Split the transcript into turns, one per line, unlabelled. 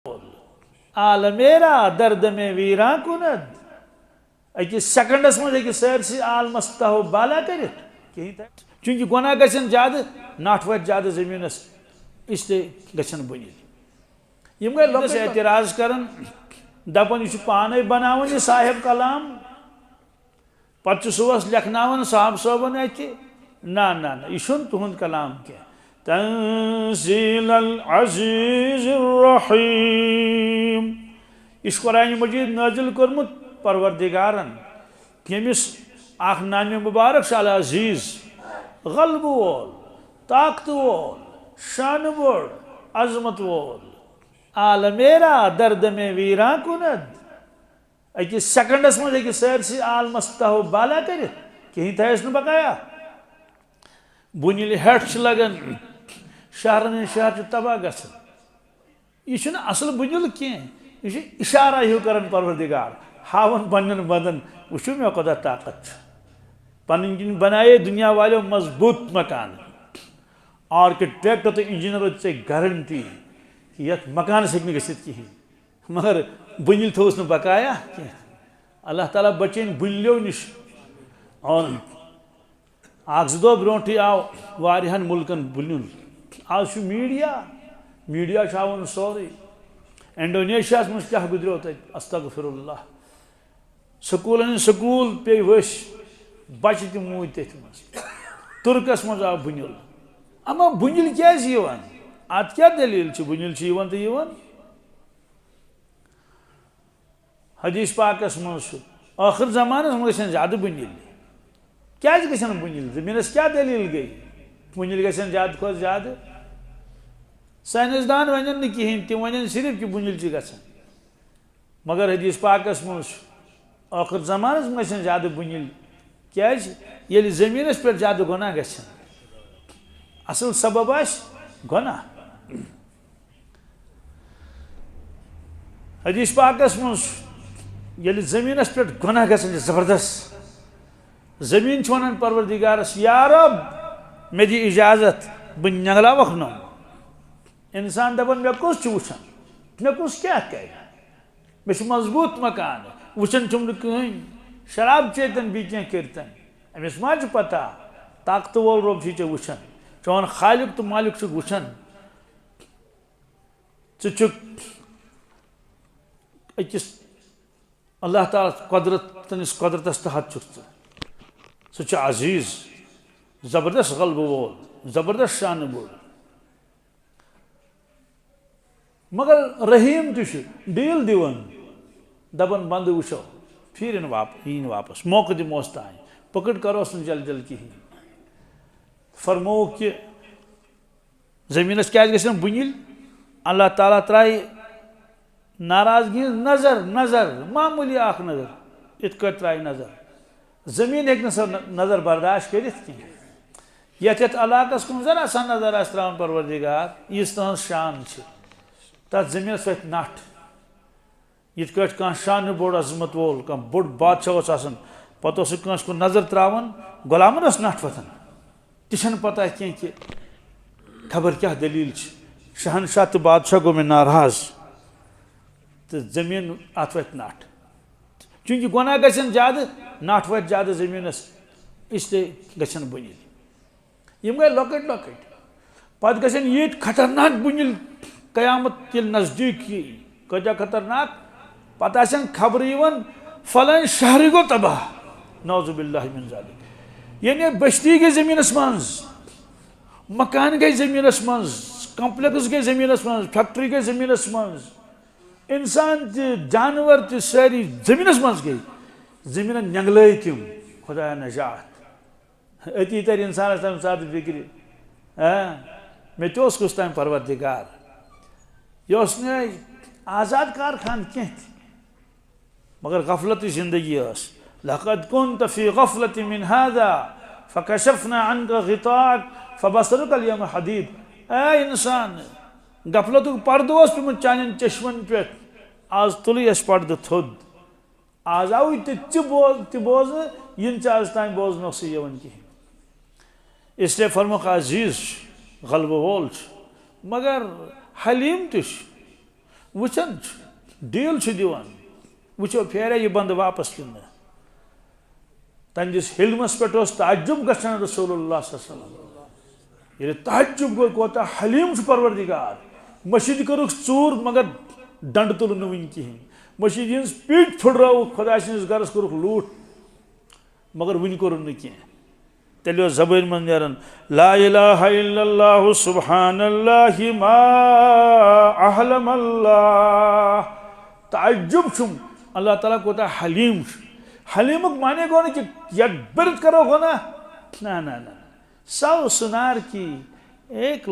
आलमेरा दर्द में वीरा कुनद अकिस सेकंडस मज हक सरसी आलमस तहो बाला कर चूंकि गुनाह गन ज्यादा नट वत ज्यादा जमीनस इसलिए गन बनित यम गई लोग एतराज कर दपान यह पाने बनावन यह साहिब कलाम पत सोस लेखनावन साहब सोबन अत ना ना ना यह तुहद कलाम क्या तंज़ील अज़ीज़ रहीम इस कुरान मजीद नाजिल कर्मुत परवरदिगारन यमिस आख नाम मुबारक शाल अजीज गल्ब वोल ताकत वोल शान वोल अजमत वोल आलमेरा दर्द में वीरा कुनद अकिस सेकंडस मज हक सरसी आलमस तहो बाला कर कहीं थस न बकाया बुन हेठ लगन शहरन शहर तबाह गसन यह असल बुनिल कह यह इशारा हूँ कर परवरदिगार हावन पन्न बंदन वो मे कदा ताकत पन बनाए दुनिया वालों मजबूत मकान आर्किटेक्ट तो इंजीनियर ऐ गारंटी कि ये मकान हेक् कहीं मगर बुनिल थोस न बकाया कह अल्लाह ताला बचन बुनिलो नश और आख दो ब्रोटी आव वारियान मुल्कन बुनिल आज मीडिया मीडिया हावन सोरे इंडोनेशिया मज क्या गुजरो तक अस्तगफिरुल्लाह स्कूलन स्कूल पे वश बच्चे तम मूद तथ मज तुर्कस मज आव बुनिल अमा बुनिल क्या अत क्या दलील बुनिल तो हदीस पाकस मज आखिर जमानस मज ज्यादा बुनिल क्या बुनिल जमीनस क्या दलील गई बुनिल ज्यादा खुद ज्यादा साइंसदान वन कहें तम वन सिर्फ कि बुनिल गसान मगर हदीस पाकस मज आखिर जमानस मज ज्यादा बुनिल क्या जमीनस पे ज्यादा गुनाह गसान असल सबब गुनाह हदीस पाकस मज जमीनस पे गुनाह गसान जबरदस्त जमीन वन परवरदिगारस या रब मे दी इजाजत बह नगलावख नो इंसान दपान मे कुछ वुचान मे कुछ क्या कर मे मजबूत मकान वुचान चुम कहीं शराब चेतन बी क्या करतन अमिस मा पता ताकत वोल रब चे वुचान चौन खालिक तो मालिक वुचान अकिस अल्लाह ताला कुदरतस तहत सह अजीज जबरदस्त गल्ब वोल जबरदस्त शान वोल मगर रहीम डील दिवन दपन बंद वो फिर इन वापस मौका दिमोस तान पकड़ करोस न जल जल कहीं फरमो कि जमीनस क्या बुनिल अल्लाह ताला त्राय नाराजगी नजर नजर मामूली आख नजर इत त्राय नजर जमीन हेक नजर बर्दाश्त कर ये इलाकस कुन जरा सा नजर त्रावन परवरदिगार यह तहज शान तथ जमीनस वत नट यिथ कह शान बोड़ अजमत वोल कह बोड़ बादशाह पत कुन नजर त्रावन गुलामन नट वथन तह पता कह कि खबर क्या दलील शहनशाह तो बादशाह गो मे नाराज तो जमीन अत वत नट चूंकि गुनाह गन ज्यादा नट वत ज्यादा जमीनस इसलिए गन बुनिल यम गई लकट लकट पत गन ये खतरनाक बुनिल कयामत ये नजदीक कजा खतरनाक पता खबर फलान शहर गो तबाह नौजुबिल्लाहि मिन ज़ालिक यानी बस्ती गई जमीनस मज मकान गई जमीनस मज कम्प्लेक्स गई जमीनस मज फैक्ट्री गई जमीनस मज इंसान जानवर सारी जमीनस मज गई जमीन नंगल तम खुदा नजात अति तर इंसान तम सात फिक्र मे तुस कुछ तम परवरदिगार यह आज़ाद कारखान कह मगर गफलत जिंदगी लक़द कुन्त फ़ी गफ़लत मिन हाज़ा फ़कशफ़ना अन्का ग़िताअक फ़बसरुका अल-यौम हदीद ए इंसान गफलत पर्द पे चान चश्मन पे आज तुल पर्द थोद आज आव बोज इन आज तान बोजन कहें इसलिए फरमुख अजीज गल्ब वोल मगर हलीम वचन डील दिवान वो फेर यह बंद वापस कि तंदिस हिलमस पे ताज्जुब गसान रसूलुल्लाह सल्लल्लाहु अलैहि वसल्लम ये ताज्जुब गो कोता हलीम परवरदिगार मस्जिद करुक चूर मगर डंड तुल वन कहें मस्जिद हज पीठ फुड़राव खुदा सस गरस कोरुक लूट मगर वन कोर कह तेल जबान मन नेरन ला इलाहा इल्लल्लाहु सुब्हानल्लाहि मा अहलमल्लाह ताज्जुब छुम अल्लाह ताला कोता हलीम हलीमुक माने गो कि यक बिरत करो गो ना ना ना ना सौ सुनार की एक